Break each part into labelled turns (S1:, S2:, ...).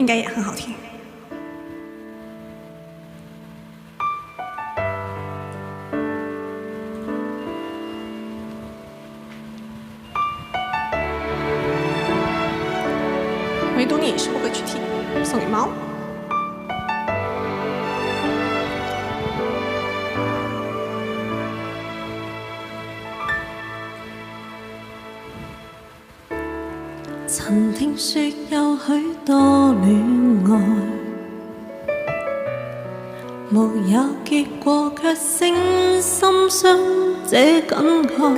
S1: 应该也很好听。唯独你是不会去听，送给猫。
S2: 曾聽說有許多戀愛，沒有結果，卻誠心想這感慨，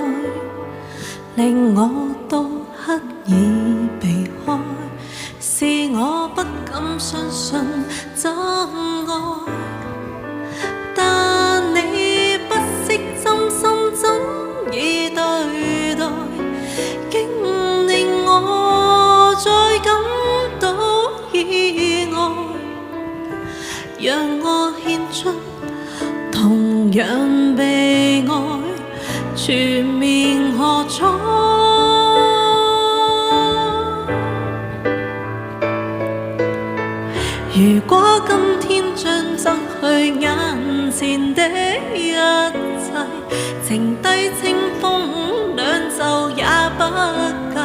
S2: 令我都刻意避開，是我不敢相信真愛，但你不惜真心真意對待，竟令我再感到意外，讓我獻出同樣被愛，全面何彩？如果今天將失去眼前的一切，情低清風兩袖也不計，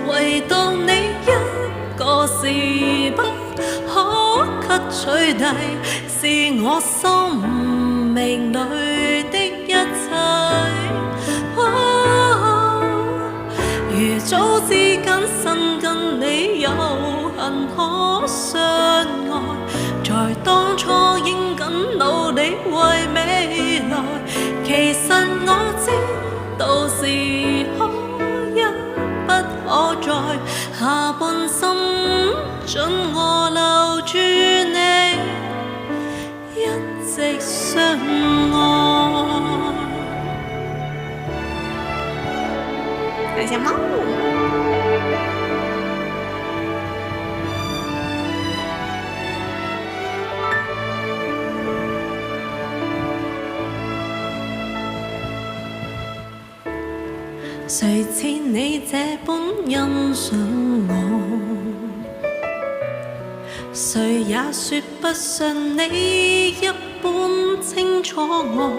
S2: 唯獨你一個是不可給取替，是我生命裡的一切。如早知謹慎跟你有幸可相愛，在當初應緊努力為未來，其實我知道是可一不可再，下半生准我留住你，一直相愛。
S1: 感謝貓。
S2: 誰似你這般欣賞我？誰也說不上你一般清楚我。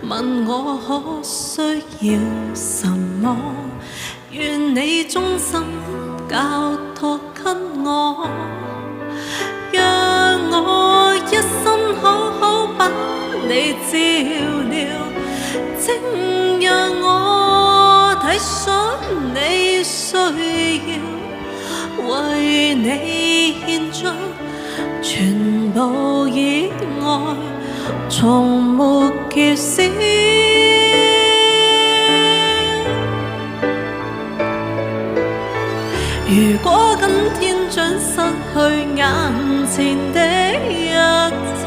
S2: 問我可需要什麼？願你終身交託給我，讓我一生好好把你照料，請讓我體恤你需要，為你獻出全部熱愛，從沒缺少。如果今天將失去眼前的一切，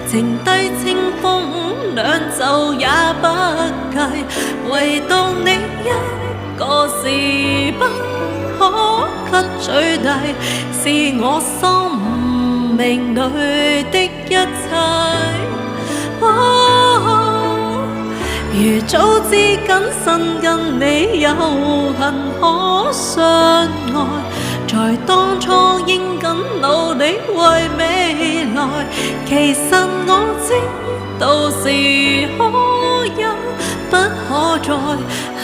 S2: 情低清風兩袖也不計，唯獨你一個是不可給取替，是我生命裡的一切。如早知謹慎跟你有幸可相愛，在當初應緊努力為未來，其實我知道是可一不可再，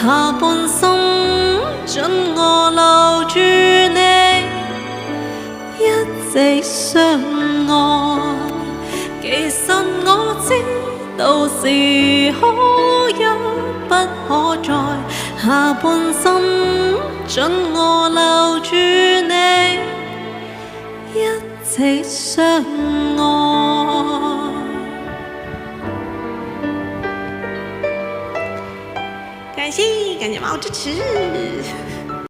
S2: 下半生准我留住你，一直相愛。其實我知道是可一不可再，下半生准我留住你，一直相愛。
S1: 感謝貓支持。